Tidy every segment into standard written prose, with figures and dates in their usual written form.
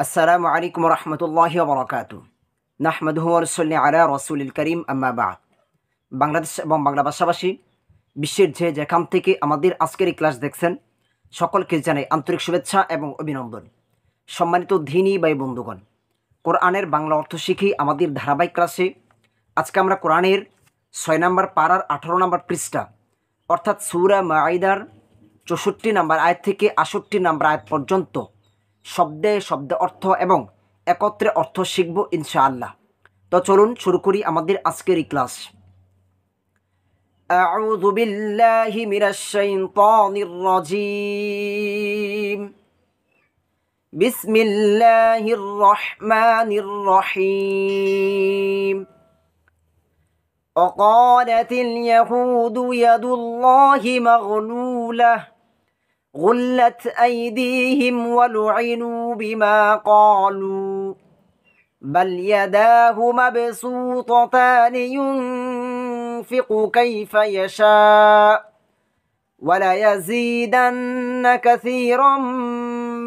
আসসালামু আলাইকুম রহমতুল্লাহি ওয়া বারাকাতুহু। নাহমাদুহু ওয়া নুসাল্লি আলা রাসূলিল কারীম, আম্মা বা'দ। বাংলাদেশ এবং বাংলা ভাষাভাষী বিশ্বের যে যেখান থেকে আমাদের আজকের এই ক্লাস দেখছেন, সকলকে জানাই আন্তরিক শুভেচ্ছা এবং অভিনন্দন। সম্মানিত দ্বীনী ভাই বন্ধুগণ, কোরআনের বাংলা অর্থ শিখি আমাদের ধারাবাহিক ক্লাসে আজকে আমরা কোরআনের 6 নম্বর পারার 18 নম্বর পৃষ্ঠা অর্থাৎ সূরা মাঈদার 64 নম্বর আয়াত থেকে 68 নম্বর আয়াত পর্যন্ত শব্দে শব্দে অর্থ এবং একত্রে অর্থ শিখব ইনশাআল্লাহ। তো চলুন শুরু করি আমাদের আজকের এই ক্লাস। আউযু বিল্লাহি মিনাশ শাইতানির রাজীম। বিসমিল্লাহির রহমানির রহিম। وقالت اليهود يد الله مغلولة غلت أيديهم ولعنوا بما قالوا بل يداه مبسوطتان ينفق كيف يشاء وليزيدن كثيرا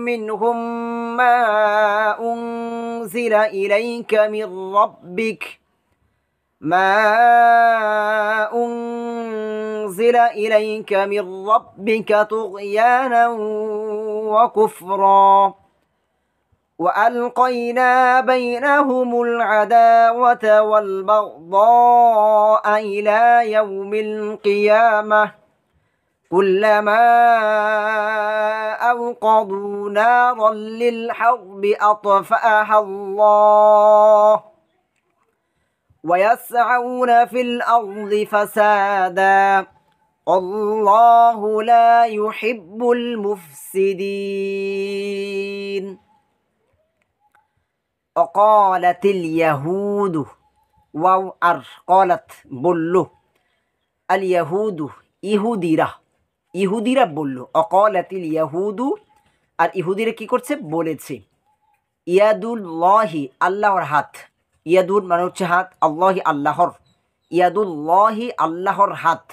منهم ما أنزل إليك من ربك طغيانا وكفرا وألقينا بينهم العداوة والبغضاء إلى يوم القيامة كلما أوقدوا نارا للحرب أطفأها الله ويسعون في الأرض فسادا الله لا يحب المفسدين وقالت اليهود واو أر قالت بلو اليهود ইহুদিরা বলল অকালাতিল ইয়াহুদু, আর ইহুদিরা কি করছে বলেছে ইয়াদুল্লাহি আল্লাহর হাত, ইয়াদুল মানে হচ্ছে হাত, আল্লাহি আল্লাহর, ইয়াদুল্লাহি আল্লাহর হাত,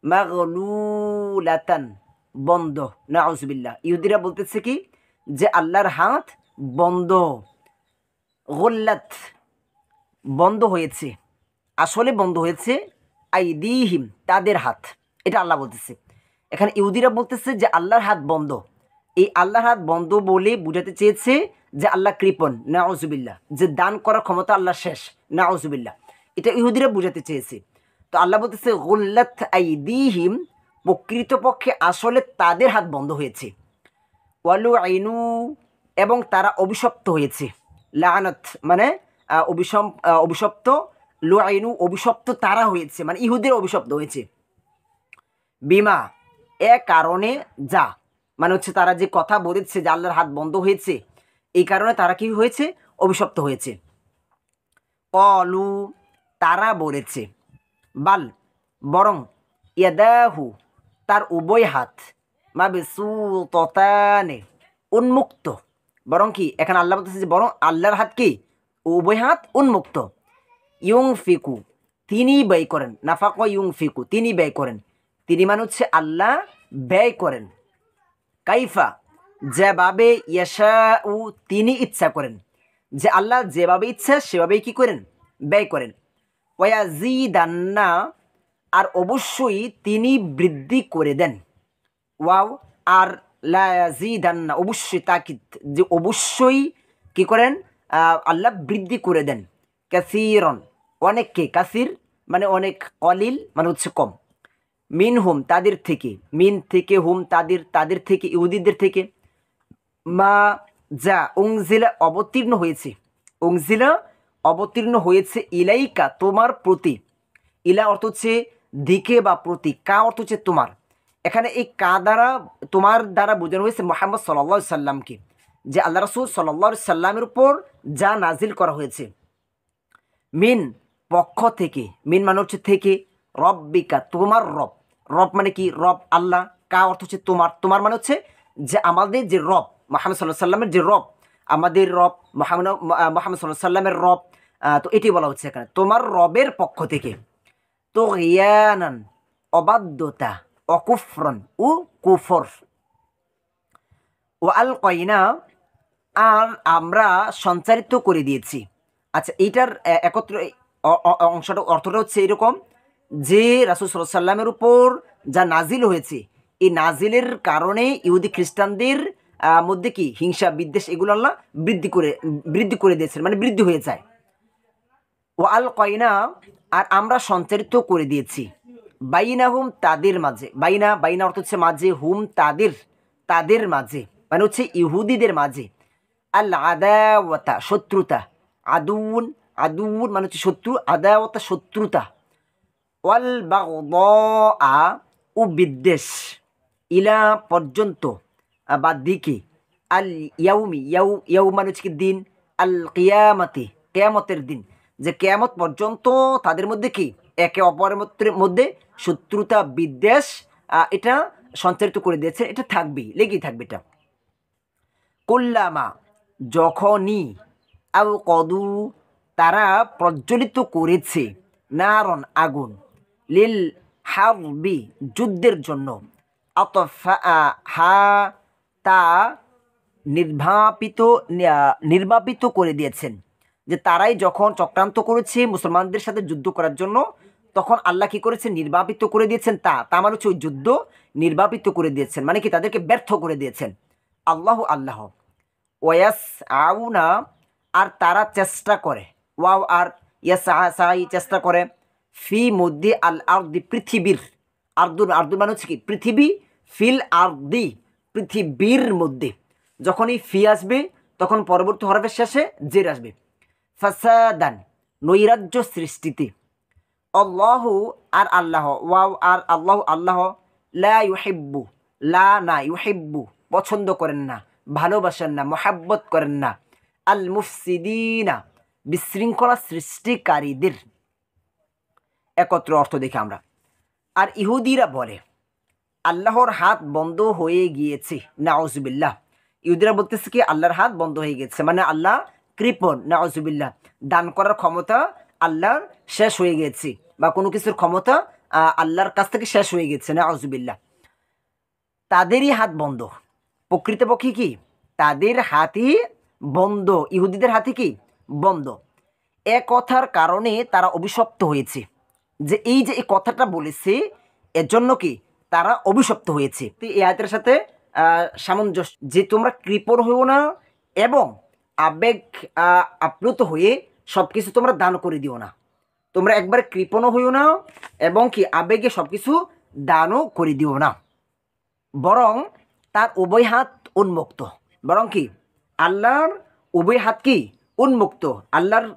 মাগলুলাতান বন্ধ, নাউজুবিল্লাহ। ইহুদিরা বলতেছে কি যে আল্লাহর হাত বন্ধ, গুল্লাত বন্ধ হয়েছে, আসলে বন্ধ হয়েছে, আইদিহিম তাদের হাত, এটা আল্লাহ বলতেছে। এখানে ইহুদিরা বলতেছে যে আল্লাহর হাত বন্ধ, এই আল্লাহর হাত বন্ধ বলে বুঝাতে চেয়েছে যে আল্লাহ কৃপণ, নাউজুবিল্লাহ, যে দান করার ক্ষমতা আল্লাহ শেষ, নাউজুবিল্লাহ, এটা ইহুদিরা বুঝাতে চেয়েছে। তো আল্লাহ বলতেছে গুল্লাত আইদিহিম, প্রকৃতপক্ষে আসলে তাদের হাত বন্ধ হয়েছে, ওয়ালু আইনু এবং তারা অভিশপ্ত হয়েছে, লানত মানে অভিশপ্ত, লু আইনু অভিশপ্ত তারা হয়েছে, মানে ইহুদিরা অভিশপ্ত হয়েছে, বিমা এ কারণে, যা মানে হচ্ছে তারা যে কথা বলেছে যে আল্লাহর হাত বন্ধ হয়েছে, এই কারণে তারা কি হয়েছে অভিশপ্ত হয়েছে। কলু তারা বলেছে, বাল বরং, ইয়াদাহু তার উভয় হাত, মাবসুতাতানে উন্মুক্ত, বরং কি এখানে আল্লাহ বলতেছে যে বরং আল্লাহর হাত কি উভয় হাত উন্মুক্ত, ইউনফিকু তিনি ব্যয় করেন, নাফাক ইউনফিকু তিনি ব্যয় করেন, তিনি মানে হচ্ছে আল্লাহ ব্যয় করেন, কাইফা যেভাবে, ইয়াশাউ তিনি ইচ্ছা করেন, যে আল্লাহ যেভাবে ইচ্ছা সেভাবেই কি করেন ব্যয় করেন, ওয়ায়াজিদান্না আর অবশ্যই তিনি বৃদ্ধি করে দেন, ওয়াও আর লা ইয়াজিদান্না অবশ্যই তাকিদ, যে অবশ্যই কি করেন আল্লাহ বৃদ্ধি করে দেন, কাসীরন অনেককে, কাসির মানে অনেক, কলিল মানে হচ্ছে কম, মিন হুম তাদের থেকে, মিন থেকে হুম তাদের থেকে, ইহুদিদের থেকে, মা যা উংজিলা অবতীর্ণ হয়েছে, উংজিলা অবতীর্ণ হয়েছে, ইলাইকা তোমার প্রতি, ইলা অর্থ হচ্ছে দিকে বা প্রতি, কা অর্থ হচ্ছে তোমার, এখানে এই কা দ্বারা তোমার দ্বারা বোঝানো হয়েছে মুহাম্মদ সাল্লাল্লাহু আলাইহি সাল্লামকে, যে আল্লাহ রাসূল সাল্লাল্লাহু আলাইহি সাল্লামের উপর যা নাজিল করা হয়েছে, মিন পক্ষ থেকে, মিন মানে হচ্ছে থেকে, রব্বিকা তোমার রব, রব মানে কি রব আল্লাহ, কা অর্থ হচ্ছে তোমার, তোমার মানে হচ্ছে যে আমাদের যে রব মুহাম্মদ সাল্লাল্লাহু আলাইহি সাল্লামের যে রব, আমাদের রব মুহাম্মদ সাল্লাল্লাহু আলাইহি সাল্লামের রব, তো এটি বলা হচ্ছে এখানে তোমার রবের পক্ষ থেকে, তুগয়ানান অবাধ্যতা, অকুফরন ও কুফর, ও আল কয়না আর আমরা সঞ্চারিত করে দিয়েছি। আচ্ছা, এইটার একত্র অংশটা অর্থটা হচ্ছে এরকম যে রাসূল সাল্লাল্লাহু আলাইহি সাল্লামের উপর যা নাজিল হয়েছে, এই নাজিলের কারণে ইহুদি খ্রিস্টানদের মধ্যে কি হিংসা বিদ্বেষ এগুলো আল্লাহ বৃদ্ধি করে দিয়েছেন, মানে বৃদ্ধি হয়ে যায়। ওয়াল কয়না, আর আমরা সঞ্চারিত করে দিয়েছি, বাইনা হুম তাদের মাঝে, বাইনা বাইনা অর্থ হচ্ছে মাঝে, হুম তাদের মাঝে মানে হচ্ছে ইহুদিদের মাঝে, আল আদাওয়াতা শত্রুতা, আদুন আদুন মানে হচ্ছে শত্রু, আদাওয়াতা শত্রুতা, ওয়াল বাগদা ও বিদ্বেষ, ইলা পর্যন্ত বা দিকে, আল ইয়াউমি ইয়াউ মানে হচ্ছে কি দিন, আল কিয়ামাতি কেয়ামতের দিন, যে কেয়ামত পর্যন্ত তাদের মধ্যে কি একে অপরের মধ্যে শত্রুতা বিদ্বেষ এটা সঞ্চারিত করে দিয়েছে, এটা থাকবেই, লেগেই থাকবে এটা। কুল্লামা যখনই, আও কদু তারা প্রজ্বলিত করেছে, নারন আগুন, লিল হারবি যুদ্ধের জন্য, আতফা হা তা নির্বাপিত করে দিয়েছেন, যে তারাই যখন চক্রান্ত করেছে মুসলমানদের সাথে যুদ্ধ করার জন্য, তখন আল্লাহ কি করেছেন, নির্বাপিত করে দিয়েছেন। তা মানে হচ্ছে ওই যুদ্ধ নির্বাপিত করে দিয়েছেন, মানে কি তাদেরকে ব্যর্থ করে দিয়েছেন। আল্লাহ ওয়াস আউনা, আর তারা চেষ্টা করে, ওয়াও আর ইয়াসাই চেষ্টা করে, ফি মধ্যে আল আরদি পৃথিবীর, আর্দুন মানে হচ্ছে কি পৃথিবী, ফিল আরদি পৃথিবীর মধ্যে, যখনই ফি আসবে তখন পরবর্তী হরফের শেষে জের আসবে, ফাসাদান নৈরাজ্য সৃষ্টিতে, আল্লাহু আর আল্লাহ, ওয়াও আর আল্লাহ লা ইউহিব্বু, লা না ইউহিব্বু পছন্দ করেন না, ভালোবাসেন না, মোহাব্বত করেন না, আল মুফসিদিনা বিশৃঙ্খলা সৃষ্টিকারীদের। একত্র অর্থ দেখে আমরা, আর ইহুদিরা বলে আল্লাহর হাত বন্ধ হয়ে গিয়েছে, নাউজুবিল্লাহ। ইহুদিরা বলতেছে কি আল্লাহর হাত বন্ধ হয়ে গেছে, মানে আল্লাহ কৃপণ, নাউজুবিল্লাহ। দান করার ক্ষমতা আল্লাহর শেষ হয়ে গেছে, বা কোনো কিছুর ক্ষমতা আল্লাহর কাছ থেকে শেষ হয়ে গেছে, নাউজুবিল্লাহ। তাদেরই হাত বন্ধ, প্রকৃতপক্ষে কি তাদের হাতই বন্ধ, ইহুদিদের হাতে কি বন্ধ। এ কথার কারণে তারা অভিশপ্ত হয়েছে, যে এই যে এই কথাটা বলেছে এর জন্য কি তারা অভিশপ্ত হয়েছে। তো এই আয়াতের সাথে সামঞ্জস্য, যে তোমরা কৃপণ হইও না এবং আবেগ আপ্লুত হয়ে সব কিছু তোমরা দান করে দিও না, তোমরা একবারে কৃপণও হইও না এবং কি আবেগে সব কিছু দানও করে দিও না, বরং তার উভয় হাত উন্মুক্ত, বরং কি আল্লাহর উভয় হাত কি উন্মুক্ত, আল্লাহর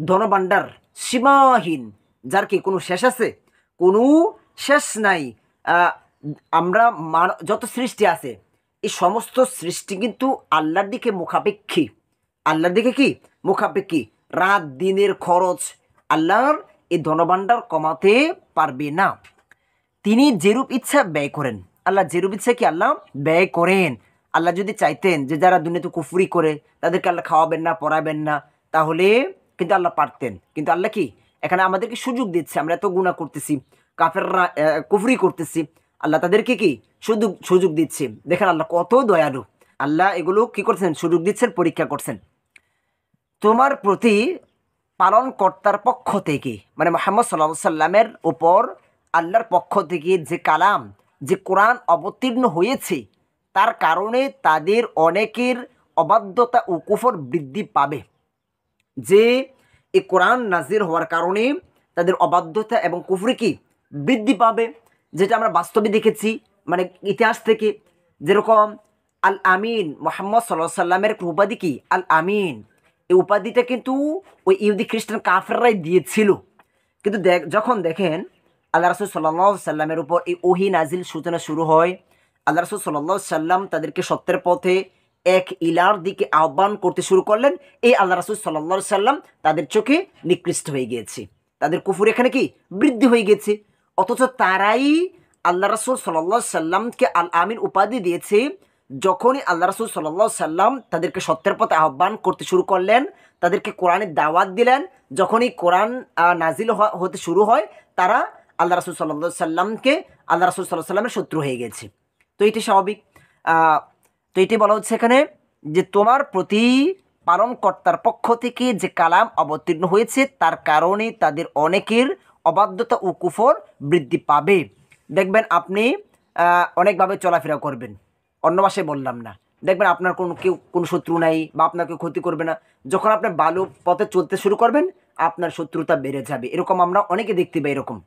ধনভাণ্ডার সীমাহীন, যার কি কোনো শেষ আছে, কোনো শেষ নাই। আমরা যত সৃষ্টি আছে এই সমস্ত সৃষ্টি কিন্তু আল্লাহর দিকে মুখাপেক্ষী, আল্লাহর দিকে কি মুখাপেক্ষী। রাত দিনের খরচ আল্লাহর এই ধনভাণ্ডার কমাতে পারবে না, তিনি যেরূপ ইচ্ছা ব্যয় করেন, আল্লাহ যেরূপ ইচ্ছা কি আল্লাহ ব্যয় করেন। আল্লাহ যদি চাইতেন যে যারা দুনিয়াতে কুফরি করে তাদেরকে আল্লাহ খাওয়াবেন না, পড়াবেন না, তাহলে কিন্তু আল্লাহ পারতেন। কিন্তু আল্লাহ কি এখানে আমাদেরকে সুযোগ দিচ্ছে, আমরা এত গুনাহ করতেছি, কাফেররা কুফরি করতেছি, আল্লাহ তাদেরকে কি সুযোগ দিচ্ছে। দেখেন আল্লাহ কত দয়ালু, আল্লাহ এগুলো কি করছেন, সুযোগ দিচ্ছেন, পরীক্ষা করছেন। তোমার প্রতি পালনকর্তার পক্ষ থেকে, মানে মুহাম্মদ সাল্লাল্লাহু আলাইহি সাল্লামের উপর আল্লাহর পক্ষ থেকে যে কালাম, যে কোরআন অবতীর্ণ হয়েছে, তার কারণে তাদের অনেকের অবাধ্যতা ও কুফর বৃদ্ধি পাবে। যে এই কোরআন নাজির হওয়ার কারণে তাদের অবাধ্যতা এবং কুফরি কি বৃদ্ধি পাবে, যেটা আমরা বাস্তবে দেখেছি, মানে ইতিহাস থেকে। যেরকম আল আমিন, মুহাম্মদ সাল্লাল্লাহু আলাইহি সাল্লামের উপাধি কি আল আমিন, এই উপাধিটা কিন্তু ওই ইহুদি খ্রিস্টান কাফেররাই দিয়েছিল। কিন্তু যখন দেখেন আল্লাহ রাসূল সাল্লাল্লাহু আলাইহি সাল্লামের উপর এই ওহী নাজিল সূচনা শুরু হয়, আল্লাহ রাসূল সাল্লাল্লাহু আলাইহি সাল্লাম তাদেরকে সত্যের পথে এক ইলার দিকে আহ্বান করতে শুরু করলেন। এই আল্লাহ রাসূল সাল্লাল্লাহু আলাইহি সাল্লাম তাদের চোখে নিকৃষ্ট হয়ে গিয়েছে, তাদের কুফর এখানে কি বৃদ্ধি হয়ে গেছে। অথচ তারাই আল্লাহ রাসূল সাল্লাল্লাহু আলাইহি সাল্লামকে আল আমিন উপাধি দিয়েছে। যখনই আল্লাহ রাসূল সাল্লাল্লাহু আলাইহি সাল্লাম তাদেরকে সত্যের পথে আহ্বান করতে শুরু করলেন, তাদেরকে কোরআনের দাওয়াত দিলেন, যখনই কোরআন নাজিল হতে শুরু হয়, তারা আল্লাহ রাসূল সাল্লাল্লাহু আলাইহি সাল্লামকে, আল্লাহ রাসূল সাল্লাল্লাহু আলাইহি সাল্লামের শত্রু হয়ে গেছে। তো এটি স্বাভাবিক। তো এটি বলা হচ্ছে এখানে যে তোমার প্রতি পালনকর্তার পক্ষ থেকে যে কালাম অবতীর্ণ হয়েছে তার কারণে তাদের অনেকের অবাধ্যতা ও কুফর বৃদ্ধি পাবে। দেখবেন আপনি অনেকভাবে চলাফেরা করবেন, অন্য ভাষায় বললাম না, দেখবেন আপনার কোনো শত্রু নাই বা আপনাকে ক্ষতি করবে না। যখন আপনি ভালো পথে চলতে শুরু করবেন আপনার শত্রুতা বেড়ে যাবে। এরকম আমরা অনেকে দেখতে পাই। এরকম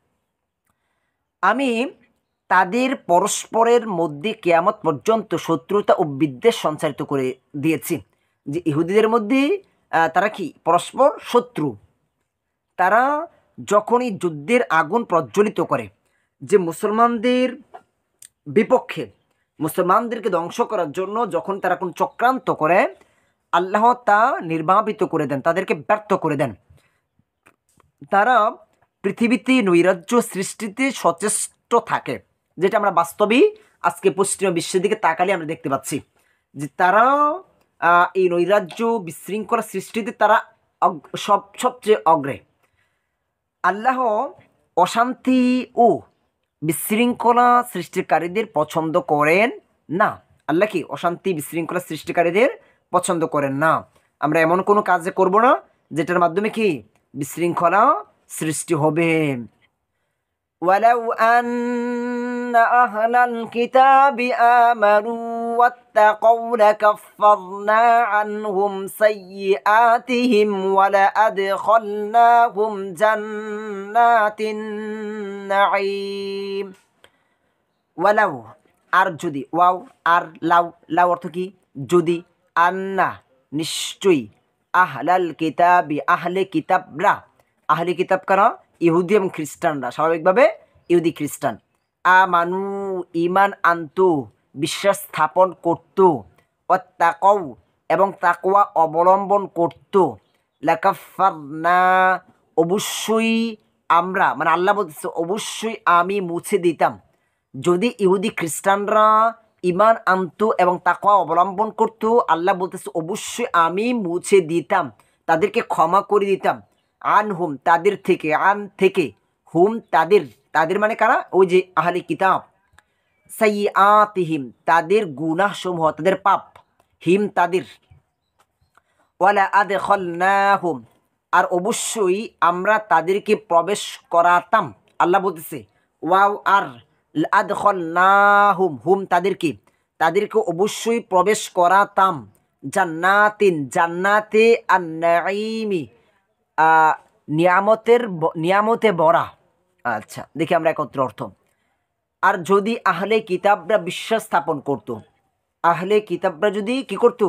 আমি তাদের পরস্পরের মধ্যে কিয়ামত পর্যন্ত শত্রুতা ও বিদ্বেষ সঞ্চারিত করে দিয়েছি। যে ইহুদিদের মধ্যে তারা কি পরস্পর শত্রু। তারা যখনই যুদ্ধের আগুন প্রজ্বলিত করে, যে মুসলমানদের বিপক্ষে, মুসলমানদেরকে ধ্বংস করার জন্য যখন তারা কোন চক্রান্ত করে, আল্লাহ তা নির্বাপিত করে দেন, তাদেরকে ব্যর্থ করে দেন। তারা পৃথিবীতে নৈরাজ্য সৃষ্টিতে সচেষ্ট থাকে, যেটা আমরা বাস্তবেই আজকে পশ্চিমা বিশ্বের দিকে তাকালে আমরা দেখতে পাচ্ছি যে তারা এই নৈরাজ্য বিশৃঙ্খলা সৃষ্টিতে তারা সবচেয়ে অগ্রে। আল্লাহ অশান্তি ও বিশৃঙ্খলা সৃষ্টিকারীদের পছন্দ করেন না। আল্লাহ কি অশান্তি বিশৃঙ্খলা সৃষ্টিকারীদের পছন্দ করেন না। আমরা এমন কোনো কাজ করব না যেটার মাধ্যমে কি বিশৃঙ্খলা সৃষ্টি হবে। ওয়ালাউ আন্না আহলাল কিতাবি আমানু ওয়াত্তাকাউ লাকাফফারনা আনহুম সাইয়্যাতিহিম ওয়া লাআদখালনাহুম জান্নাতিন নাঈম। ওয়ালাউ আর যদি, ওয়াও আর লাউ, লাউ অর্থ কি যদি, আন্না নিশ্চয়ই, আহলাল কিতাবি আহলে কিতাবরা, আহলে কিতাব কারা? ইহুদি এবং খ্রিস্টানরা, স্বাভাবিকভাবে ইহুদি খ্রিস্টান। আমানু ইমান আনতু বিশ্বাস স্থাপন করত, ওয়াত্তাকাউ এবং তাকওয়া অবলম্বন করত, লাকাফফারনা অবশ্যই আমরা, মানে আল্লাহ বলতেছে অবশ্যই আমি মুছে দিতাম। যদি ইহুদি খ্রিস্টানরা ইমান আনতো এবং তাকওয়া অবলম্বন করতো, আল্লাহ বলতেছে অবশ্যই আমি মুছে দিতাম, তাদেরকে ক্ষমা করে দিতাম। আন হুম তাদের থেকে, আন থেকে, হুম তাদের, তাদের মানে কারা? ওই যে আহলে কিতাব। সাইয়্যাতিহিম তাদের গুনাহ সমূহ, তাদের পাপ, হিম তাদের, ওয়ালা আদখালনাহুম আর অবশ্যই আমরা তাদেরকে প্রবেশ করাতাম। আল্লাহ বলতেছে ওয়াও আর আদখালনাহুম হুম তাদেরকে, তাদেরকে অবশ্যই প্রবেশ করাতাম, জান্নাতিন জান্নাতে আন-নাঈমি নিয়ামতে ভরা। আচ্ছা দেখি আমরা একত্র অর্থ। আর যদি আহলে কিতাবরা বিশ্বাস স্থাপন করত, আহলে কিতাবরা যদি কি করতো?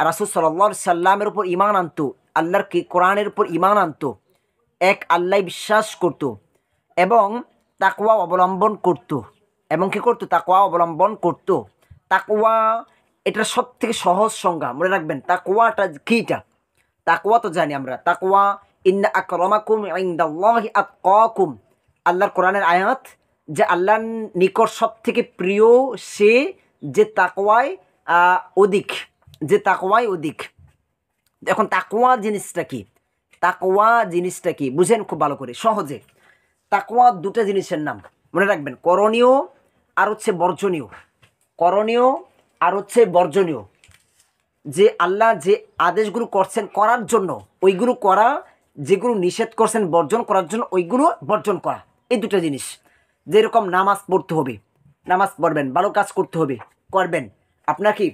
রাসূল সাল্লাল্লাহু আলাইহি সাল্লামের উপর ঈমান আনতো, আল্লাহর কোরআনের উপর ঈমান আনতো, এক আল্লাহ বিশ্বাস করত এবং তাকওয়া অবলম্বন করত। এবং কি করতো? তাকওয়া অবলম্বন করত। তাকওয়া এটা সব থেকে সহজ সংজ্ঞা, মনে রাখবেন। তাকওয়াটা কিটা? তাকওয়া তো জানি আমরা, তাকওয়া ইন্না আকরামাকুম ইনদাল্লাহি আতকাকুম, আল্লাহর কোরআনের আয়াত, যে আল্লাহর নিকট সব থেকে প্রিয় সে যে তাকওয়ায় অধিক, যে তাকওয়ায় অধিক। এখন তাকওয়া জিনিসটা কি? তাকওয়া জিনিসটা কি বুঝেন খুব ভালো করে, সহজে। তাকওয়া দুটা জিনিসের নাম, মনে রাখবেন। করণীয় আর হচ্ছে বর্জনীয়। করণীয় আর হচ্ছে বর্জনীয়। যে আল্লাহ যে আদেশগুলো করছেন করার জন্য ওইগুলো করা, যেগুলো নিষেধ করছেন বর্জন করার জন্য ওইগুলো বর্জন করা, এই দুটো জিনিস। যেরকম নামাজ পড়তে হবে, নামাজ পড়বেন, ভালো কাজ করতে হবে, করবেন। আপনার কি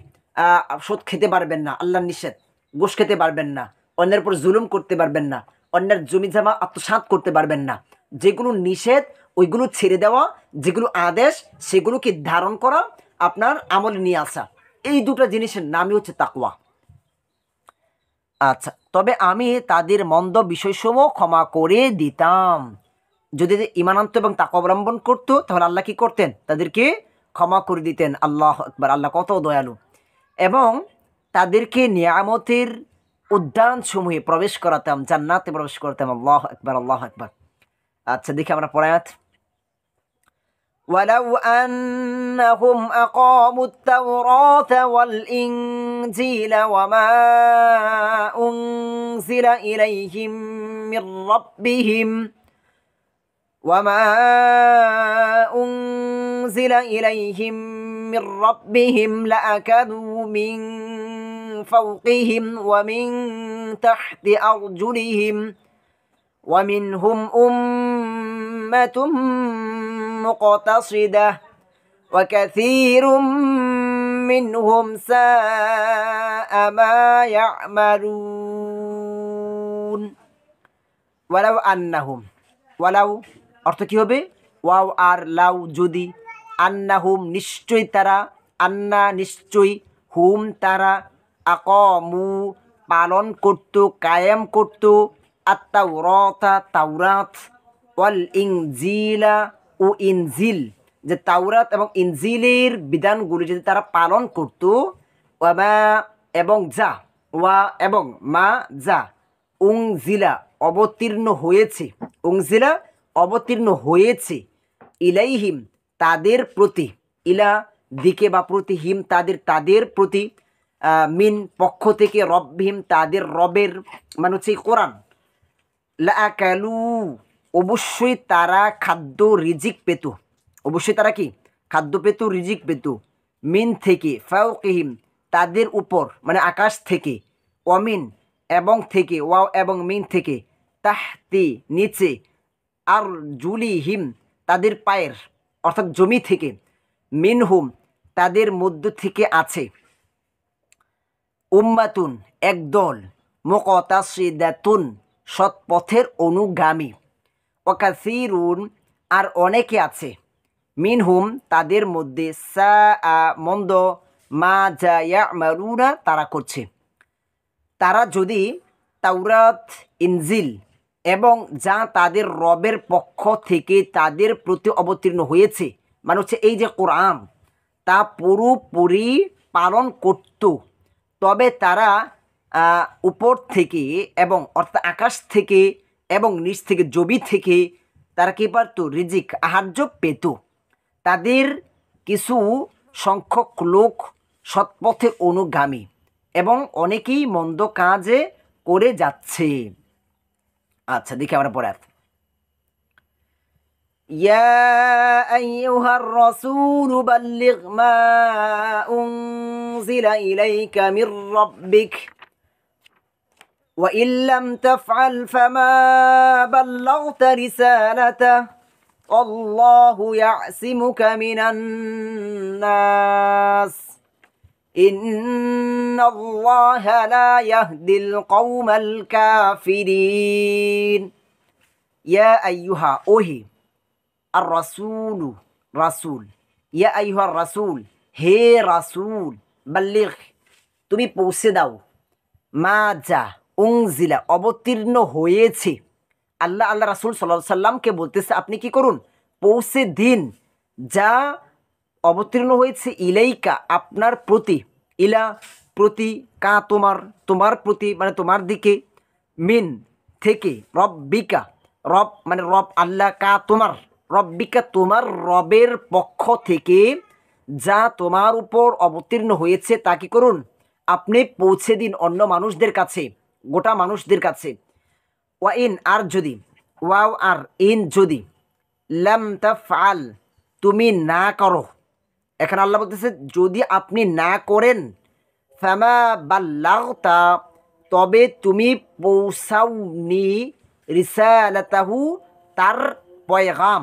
সুদ খেতে পারবেন না, আল্লাহর নিষেধ। ঘুষ খেতে পারবেন না, অন্যের উপর জুলুম করতে পারবেন না, অন্যের জমি জমা আত্মসাৎ করতে পারবেন না। যেগুলো নিষেধ ওইগুলো ছেড়ে দেওয়া, যেগুলো আদেশ সেগুলোকে ধারণ করা, আপনার আমলে নিয়ে আসা, এই দুটো জিনিসের নামই হচ্ছে তাকওয়া। আচ্ছা, তবে আমি তাদের মন্দ বিষয়সমূহ ক্ষমা করে দিতাম। যদি ঈমান আনত এবং তাকওয়া অবলম্বন করতো তাহলে আল্লাহ কি করতেন? তাদেরকে ক্ষমা করে দিতেন। আল্লাহ আকবার, আল্লাহ কত দয়ালু। এবং তাদেরকে নিয়ামতের উদ্যান সমূহে প্রবেশ করাতাম, জান্নাতে প্রবেশ করতাম। আল্লাহ আকবার, আল্লাহ আকবার। আচ্ছা দেখি আমরা পড়ায়াত। ولو أنهم أقاموا التوراة والإنجيل وما أنزل إليهم من ربهم وما أنزل إليهم من ربهم لأكلوا من فوقهم ومن تحت أرجلهم ومنهم أمة مقتصدة وكثير منهم ساء ما يعملون ولو أنهم ولو অর্থ কি হবে ওয়াও আর লাউ যদি আন্নাহুম নিশ্চয় তারা আন্না নিশ্চয় হুম তারা আকামু পালন করত কায়েম করত আত-তাওরাতা তাওরাত ওয়াল ইনজিলা ও ইনজিল যে তাওরাত এবং ইনজিলের বিধানগুলি যদি তারা পালন করত ওয়ামা এবং যা ওয়া এবং মা যা উংজিলা অবতীর্ণ হয়েছে উংজিলা অবতীর্ণ হয়েছে ইলাইহিম তাদের প্রতি ইলা দিকে বা প্রতি হিম তাদের প্রতি মিন পক্ষ থেকে রব্বিহিম তাদের রবের মানে হচ্ছে কোরআন লাআকালু অবশ্যই তারা খাদ্য রিজিক পেত অবশ্যই তারা কি খাদ্য পেত রিজিক পেত মিন থেকে ফাওকিহিম তাদের উপর মানে আকাশ থেকে অমিন এবং থেকে ওয়াও এবং মিন থেকে তাহতি নিচে আর জুলিহিম তাদের পায়ের অর্থাৎ জমি থেকে মিনহুম তাদের মধ্য থেকে আছে উম্মাতুন একদল মুকতাসিদাতুন সৎপথের অনুগামী ওয়াকাসিরুন আর অনেকে আছে মিনহুম তাদের মধ্যে সাআ মন্দ মা যা ইয়ামালুনা তারা করছে তারা যদি তাওরাত ইনজিল এবং যা তাদের রবের পক্ষ থেকে তাদের প্রতি অবতীর্ণ হয়েছে মানে হচ্ছে এই যে কোরআন তা পুরোপুরি পালন করত তবে তারা উপর থেকে এবং অর্থাৎ আকাশ থেকে এবং নিচ থেকে জমি থেকে তারা কি পারত রিজিক আহার্য পেত তাদের কিছু সংখ্যক লোক সৎপথের অনুগামী এবং অনেকেই মন্দ কাজে করে যাচ্ছে আচ্ছা দেখি আমরা পরে يا أيها الرسول بلغ ما أنزل إليك من ربك وإن لم تفعل فما بلغت رسالته والله يعصمك من الناس إن الله لا يهدي القوم الكافرين يا أيها أوهي الرسول رسول يا أيها الرسول হে রাসূল বাল্লিগ তুমি পৌঁছে দাও মা যা উনজিলা অবতীর্ণ হয়েছে আল্লাহ রাসূল সাল্লাল্লাহু আলাইহি সাল্লামকে বলতেছে আপনি কি করুন পৌঁছে দিন যা অবতীর্ণ হয়েছে ইলাইকা আপনার প্রতি ইলা প্রতি কা তোমার প্রতি মানে তোমার দিকে মিন থেকে রব্বিকা রব মানে রব আল্লাহ কা তোমার রব্বিকা তোমার রবের পক্ষ থেকে যা তোমার উপর অবতীর্ণ হয়েছে তা কি করুন আপনি পৌঁছে দিন অন্য মানুষদের কাছে গোটা মানুষদের কাছে ওয়া ইন আর যদি ওয়াও আর ইন যদি লাম তাফআল তুমি না করো এখানে আল্লাহ বলতেছে যদি আপনি না করেন ফামা বাল্লাগতা তবে তুমি পৌঁছাওনি রিসালাতাহু তার পয়গাম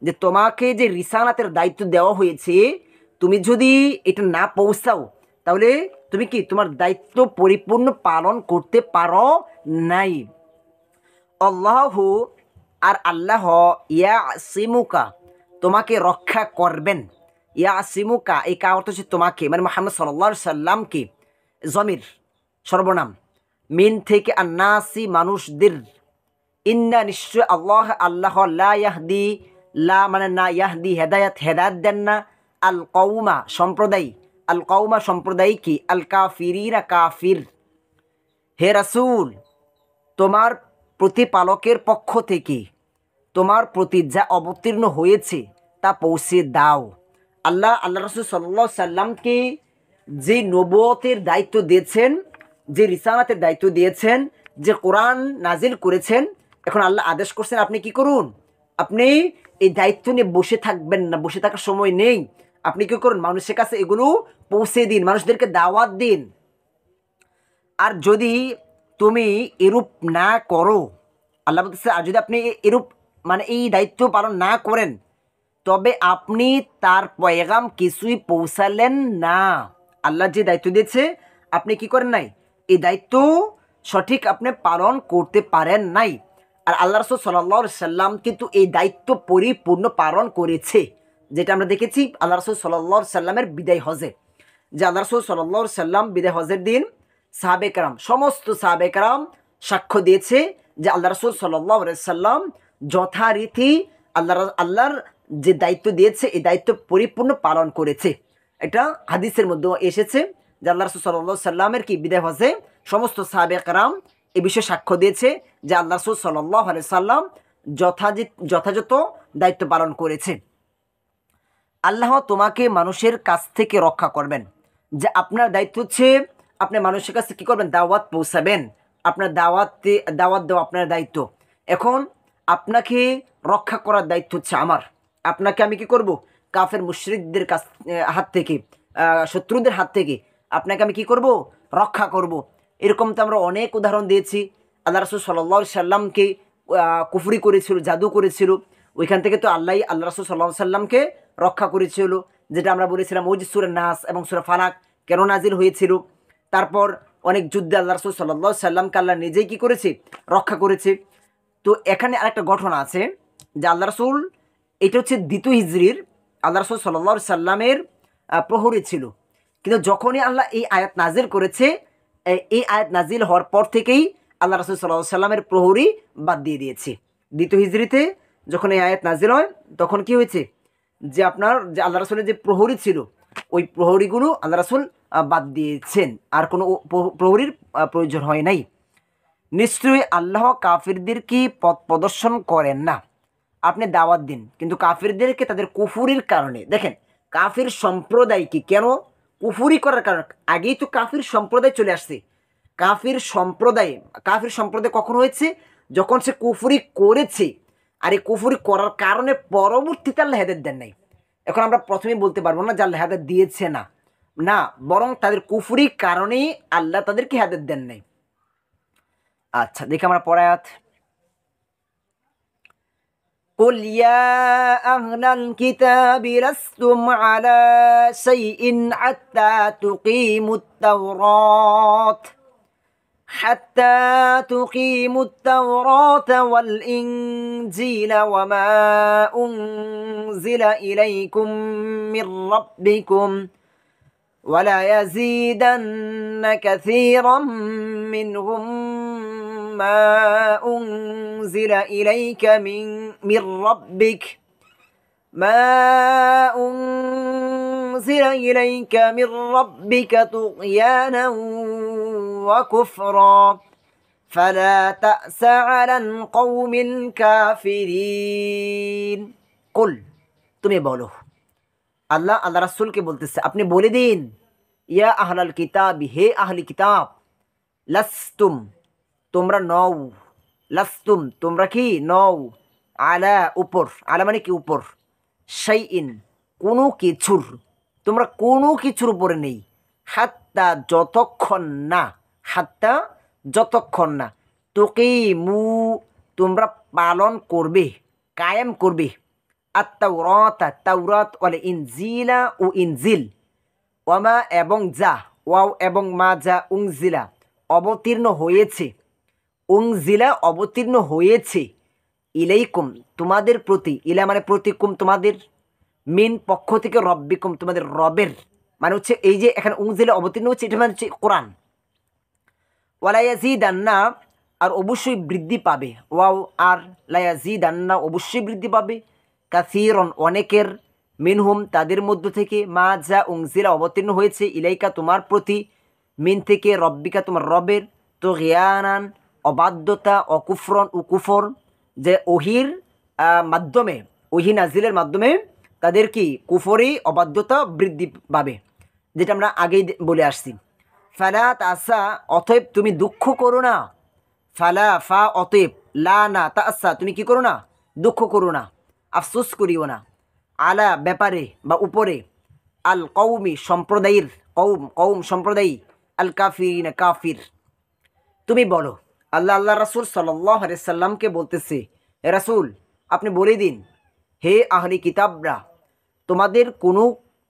যে তোমাকে যে রিসালাতের দায়িত্ব দেওয়া হয়েছে তুমি যদি এটা না পৌঁছাও তাহলে তুমি কি তোমার দায়িত্ব পরিপূর্ণ পালন করতে পারো নাই আল্লাহু আর আল্লাহ ইয়াসিমুকা তোমাকে রক্ষা করবেন ইয়াসিমুকা এই কা অর্থ হচ্ছে তোমাকে মানে মুহাম্মদ সাল্লাল্লাহু আলাইহি সাল্লামকে জমির সর্বনাম মিন থেকে আন্নাসি মানুষদের ইন্না নিশ্চয় আল্লাহ লা ইয়াহদি লা মানে না ইয়াহদি হেদায়াত দেন না আল কওমা সম্প্রদায় কি আল কাফিরিনা কাফির হে রাসূল তোমার প্রতিপালকের পক্ষ থেকে তোমার প্রতি যা অবতীর্ণ হয়েছে তা পৌঁছে দাও আল্লাহ রাসূল সাল্লাল্লাহু আলাইহি সাল্লামকে যে নবুয়তের দায়িত্ব দিয়েছেন যে রিসালাতের দায়িত্ব দিয়েছেন যে কোরআন নাজিল করেছেন এখন আল্লাহ আদেশ করছেন আপনি কি করুন আপনি এই দায়িত্ব নিয়ে বসে থাকবেন না বসে থাকার সময় নেই আপনি কি করুন, মানুষের কাছে এগুলো পৌঁছে দিন, মানুষদেরকে দাওয়াত দিন। আর যদি তুমি এরূপ না করো, আল্লাহ বলতেছে, আর যদি আপনি এরূপ মানে এই দায়িত্ব পালন না করেন, তবে আপনি তার পয়গাম কিছুই পৌঁছালেন না। আল্লাহ যে দায়িত্ব দিয়েছে আপনি কি করেন নাই, এই দায়িত্ব সঠিক আপনি পালন করতে পারেন নাই। আর আল্লাহ রাসূল সাল্লাল্লাহু আলাইহি সাল্লাম কিন্তু এই দায়িত্ব পরিপূর্ণ পালন করেছে, যেটা আমরা দেখেছি আল্লাহ রাসূল সাল্লাল্লাহু আলাইহি সাল্লামের বিদায় হজে। যে আল্লাহ রাসূল সাল্লাল্লাহু আলাইহি সাল্লাম বিদায় হজের দিন সাহাবে কেরাম, সমস্ত সাহাবে কেরাম সাক্ষ্য দিয়েছে যে আল্লাহ রাসূল সাল্লাল্লাহু আলাইহি সাল্লাম যথারীতি আল্লাহর যে দায়িত্ব দিয়েছে এই দায়িত্ব পরিপূর্ণ পালন করেছে। এটা হাদিসের মধ্যে এসেছে যে আল্লাহ রাসূল সাল্লাল্লাহু আলাইহি সাল্লামের কি বিদায় হজে সমস্ত সাহাবে কেরাম এ বিষয়ে সাক্ষ্য দিয়েছে যে আল্লাহ রাসূল সাল্লাল্লাহু আলাইহি সাল্লাম যথাযথ দায়িত্ব পালন করেছে। আল্লাহ তোমাকে মানুষের কাছ থেকে রক্ষা করবেন। যে আপনার দায়িত্ব হচ্ছে আপনি মানুষের কাছে কী করবেন, দাওয়াত পৌঁছাবেন। আপনার দাওয়াত দেওয়া আপনার দায়িত্ব। এখন আপনাকে রক্ষা করার দায়িত্ব হচ্ছে আমার। আপনাকে আমি কি করব, কাফের মুশরিকদের হাত থেকে, শত্রুদের হাত থেকে আপনাকে আমি কি করব, রক্ষা করব। এরকম তো আমরা অনেক উদাহরণ দিয়েছি। আল্লাহ রাসূল সাল্লাল্লাহু আলাইহি সাল্লামকে কুফরি করেছিল, জাদু করেছিল, ওইখান থেকে তো আল্লাহ রাসূল সাল্লাল্লাহু আলাইহি সাল্লামকে রক্ষা করেছিল, যেটা আমরা বলেছিলাম ওই যে সূরা নাস এবং সূরা ফালাক কেন নাজিল হয়েছিল। তারপর অনেক যুদ্ধে আল্লাহ রাসূল সাল্লাল্লাহু আলাইহি সাল্লামকে আল্লাহ নিজেই কী করেছে, রক্ষা করেছে। তো এখানে আরেকটা ঘটনা আছে যে আল্লাহ রাসূল, এটা হচ্ছে দ্বিতীয় হিজরির আল্লাহ রাসূল সাল্লাল্লাহু আলাইহি সাল্লামের প্রহরী ছিল। কিন্তু যখনই আল্লাহ এই আয়াত নাজিল করেছে, এই আয়াত নাজিল হওয়ার পর থেকেই আল্লাহ রাসূল সাল্লাল্লাহু আলাইহি সাল্লামের প্রহরী বাদ দিয়ে দিয়েছে। দ্বিতীয় হিজরিতে যখন এই আয়াত নাজিল হয় তখন কি হয়েছে, যে আপনার যে আল্লাহ রাসূলের যে প্রহরী ছিল ওই প্রহরীগুলো আল্লাহ রাসূল বাদ দিয়েছেন, আর কোনো প্রহরীর প্রয়োজন হয় নাই। নিশ্চয়ই আল্লাহ কাফিরদেরকে পথ প্রদর্শন করেন না। আপনি দাওয়াত দিন, কিন্তু কাফিরদেরকে তাদের কুফুরির কারণে, দেখেন কাফির সম্প্রদায়কে কেন কুফুরি করার কারণ, আগেই তো কাফির সম্প্রদায় চলে আসছে। কাফির সম্প্রদায় কখন হয়েছে, যখন সে কুফুরি করেছে। আর এই কুফুরি করার কারণে পরবর্তীতে আল্লাহ হেদায়েত দেন নাই। এখন আমরা প্রথমেই বলতে পারবো না যে আল্লাহ হেদায়েত দিয়েছে না, না, বরং তাদের কুফুরির কারণেই আল্লাহ তাদেরকে হেদায়েত দেন নাই। আচ্ছা, দেখি আমরা পরের আয়াত। قل يا أهل الكتاب لستم على شيء حتى تقيموا التوراة والإنجيل وما أنزل إليكم من ربكم ولا يزيدن كثيرا منهم ما أنزل إليك من ربك طغيانا وكفرا فلا تأس على القوم الكافرين قل তুমি বলো, আল্লাহ রাসূলকে বলতেছে আপনি বলে দিন, ইয়া আহলাল কিতাব, হে আহলি কিতাব, লাস্তুম তোমরা নও, লাস্তুম তোমরা কি নও, আলা উপর, আলা মানে কি উপর, শাইইন কোনো কিছুর, তোমরা কোনো কিছুর উপরে নেই, হাত্তা যতক্ষণ না, তুকিমু তোমরা পালন করবে, কায়েম করবে, তাওরাত ওয়াল ইনজিলা ও ইনজিল, ওয়ামা এবং যা, ওয়াও এবং মা যা উনজিলা অবতীর্ণ হয়েছে, ইলাইকুম তোমাদের প্রতি, ইলা মানে প্রতিকুম তোমাদের, মিন পক্ষ থেকে, রব্বিকুম তোমাদের রবের, মানে হচ্ছে এই যে এখানে উনজিলা অবতীর্ণ হচ্ছে এটা মানে হচ্ছে কোরআন। ওয়ালা ইয়াজিদান্না আর অবশ্যই বৃদ্ধি পাবে, ওয়াও আর লা ইয়াজিদান্না অবশ্যই বৃদ্ধি পাবে, কাসীরন অনেকের, মিনহুম তাদের মধ্য থেকে, মা যা উনজিলা অবতীর্ণ হয়েছে, ইলাইকা তোমার প্রতি, মিন থেকে, রব্বিকা তোমার রবের, তো গিয়ানান অবাধ্যতা, অকুফরন ও কুফর, যে ওহির মাধ্যমে, ওহি নাজিলের মাধ্যমে তাদের কি কুফরি অবাধ্যতা বৃদ্ধি পাবে, যেটা আমরা আগেই বলে আসছি। ফালা তাসা অতএব তুমি দুঃখ করো না, ফালা ফা অতএব, লা না তাসা তুমি কি করো না, দুঃখ করো না, আফসোস করিও না, আলা ব্যাপারে বা উপরে, আল কৌমি সম্প্রদায়ের, কৌম সম্প্রদায়, আল কাফিরিনা কাফির। তুমি বলো। আল্লাহ রাসূল সাল্লাল্লাহু আলাইহি সাল্লামকে বলতেছে, হে রাসূল আপনি বলে দিন, হে আহলি কিতাবরা,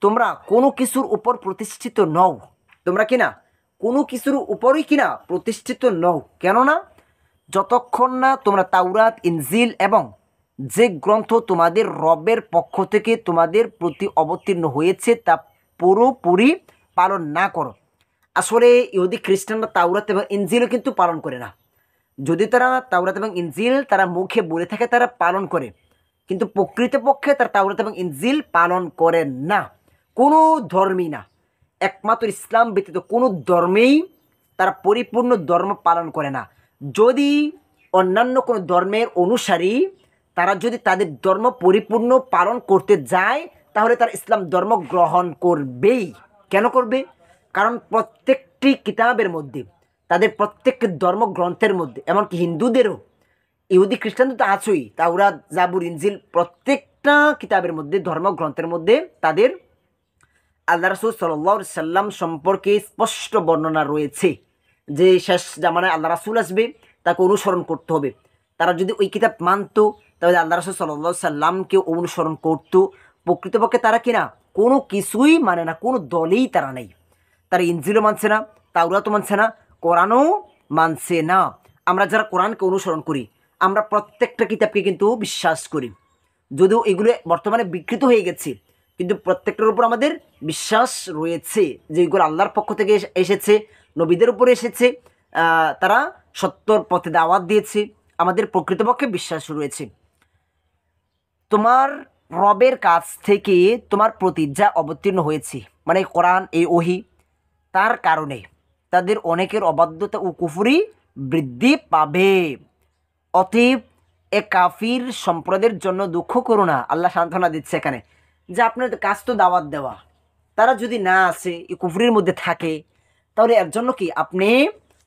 তোমরা কোনো কিছুর উপর প্রতিষ্ঠিত নও। তোমরা কিনা কোনো কিছুর উপরই কিনা প্রতিষ্ঠিত নও। কেননা যতক্ষণ না তোমরা তাওরাত, ইনজিল এবং যে গ্রন্থ তোমাদের রবের পক্ষ থেকে তোমাদের প্রতি অবতীর্ণ হয়েছে তা পুরোপুরি পালন না করো। আসলে ইহুদি খ্রিস্টানরা তাওরাত এবং ইনজিলও কিন্তু পালন করে না। যদি তারা তাওরাত এবং ইনজিল তারা মুখে বলে থাকে তারা পালন করে, কিন্তু প্রকৃতপক্ষে তারা তাওরাত এবং ইনজিল পালন করে না। কোনো ধর্মই না, একমাত্র ইসলাম ব্যতীত কোনো ধর্মেই তারা পরিপূর্ণ ধর্ম পালন করে না। যদি অন্যান্য কোনো ধর্মের অনুসারী তারা যদি তাদের ধর্ম পরিপূর্ণ পালন করতে যায় তাহলে তারা ইসলাম ধর্ম গ্রহণ করবেই। কেন করবে? কারণ প্রত্যেকটি কিতাবের মধ্যে, তাদের প্রত্যেকটি ধর্মগ্রন্থের মধ্যে, এমনকি হিন্দুদেরও, ইহুদি খ্রিস্টানদের তো আছেই, তাওরাত, জাবুর, ইনজিল, প্রত্যেকটা কিতাবের মধ্যে, ধর্মগ্রন্থের মধ্যে তাদের আল্লাহ রাসূল সাল্লাল্লাহু আলাইহি সাল্লাম সম্পর্কে স্পষ্ট বর্ণনা রয়েছে যে শেষ জামানায় আল্লাহ রাসূল আসবে, তাকে অনুসরণ করতে হবে। তারা যদি ওই কিতাব মানত তাহলে আল্লাহ রাসূল সাল্লাল্লাহু আলাইহি সাল্লামকে অনুসরণ করত। প্রকৃতপক্ষে তারা কিনা কোনো কিছুই মানে না, কোনো দলেই তারা নেই। তারা ইনজিলও মানছে না, তাওরাতও মানছে না, কোরআনও মানছে না। আমরা যারা কোরআনকে অনুসরণ করি আমরা প্রত্যেকটা কিতাবকে কিন্তু বিশ্বাস করি, যদিও এগুলো বর্তমানে বিকৃত হয়ে গেছে, কিন্তু প্রত্যেকটার উপর আমাদের বিশ্বাস রয়েছে যে এগুলো আল্লাহর পক্ষ থেকে এসেছে, নবীদের উপরে এসেছে, তারা সত্যর পথে দাওয়াত দিয়েছে, আমাদের প্রকৃতপক্ষে বিশ্বাস রয়েছে। তোমার রবের কাছ থেকে তোমার প্রতি যা অবতীর্ণ হয়েছে, মানে কোরআন, এই ওহী, তার কারণে তাদের অনেকের অবাধ্যতা ও কুফরি বৃদ্ধি পাবে। অতএব এ কাফির সম্প্রদায়ের জন্য দুঃখ করো না। আল্লাহ সান্ত্বনা দিচ্ছে এখানে যে আপনার কাজ তো দাওয়াত দেওয়া, তারা যদি না আসে, এই কুফরির মধ্যে থাকে, তাহলে এর জন্য কি আপনি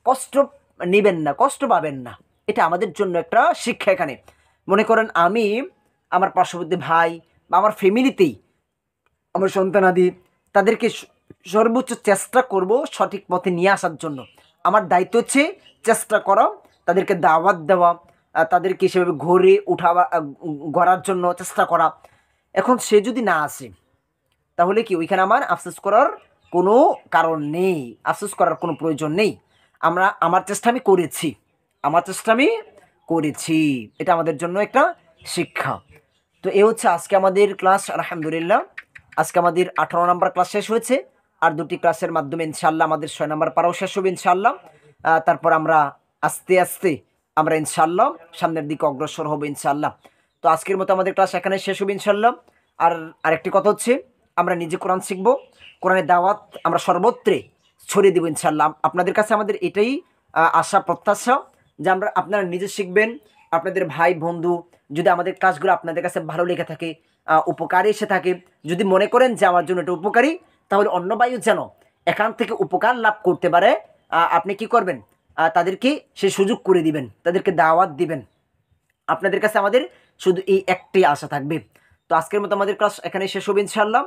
কষ্ট নেবেন না, কষ্ট পাবেন না। এটা আমাদের জন্য একটা শিক্ষা। এখানে মনে করেন আমি আমার পার্শ্ববর্তী ভাই বা আমার ফ্যামিলিতেই আমার সন্তানাদি, তাদেরকে সর্বোচ্চ চেষ্টা করব সঠিক পথে নিয়ে আসার জন্য। আমার দায়িত্ব হচ্ছে চেষ্টা করা, তাদেরকে দাওয়াত দেওয়া, তাদেরকে সেভাবে ঘরে গড়ার জন্য চেষ্টা করা। এখন সে যদি না আসে তাহলে কি ওইখানে আমার আফসোস করার কোনো কারণ নেই, আফসোস করার কোনো প্রয়োজন নেই। আমার চেষ্টা আমি করেছি, এটা আমাদের জন্য একটা শিক্ষা। তো এ হচ্ছে আজকে আমাদের ক্লাস। আলহামদুলিল্লাহ আজকে আমাদের 18 নম্বর ক্লাস শেষ হয়েছে। আর দুটি ক্লাসের মাধ্যমে ইনশাআল্লাহ আমাদের 6 নম্বর পারাও শেষ হবে ইনশাআল্লাহ। তারপর আমরা আস্তে আস্তে আমরা ইনশাআল্লাহ সামনের দিকে অগ্রসর হব ইনশাআল্লাহ। তো আজকের মতো আমাদের ক্লাস এখানে শেষ হবে ইনশাআল্লাহ। আর আরেকটি কথা হচ্ছে আমরা নিজে কোরআন শিখব, কোরআনের দাওয়াত আমরা সর্বত্রে ছড়িয়ে দেব ইনশাআল্লাহ। আপনাদের কাছে আমাদের এটাই আশা প্রত্যাশা যে আপনারা নিজে শিখবেন, আপনাদের ভাই বন্ধু যদি আমাদের ক্লাসগুলো আপনাদের কাছে ভালো লেগে থাকে, উপকারী এসে থাকে, যদি মনে করেন যে আমার জন্য এটা উপকারী, তাহলে অন্য ভাইও যেন এখান থেকে উপকার লাভ করতে পারে, আপনি কি করবেন? তাদেরকে সে সুযোগ করে দিবেন, তাদেরকে দাওয়াত দিবেন। আপনাদের কাছে আমাদের শুধু এই একটি আশা থাকবে। তো আজকের মতো আমাদের ক্লাস এখানে শেষ হবে ইনশাআল্লাহ।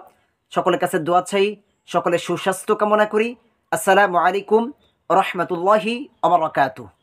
সকলের কাছে দোয়া চাই, সকলের সুস্বাস্থ্য কামনা করি। আসসালামু আলাইকুম ওয়া রাহমাতুল্লাহি ওয়া বারাকাতুহু।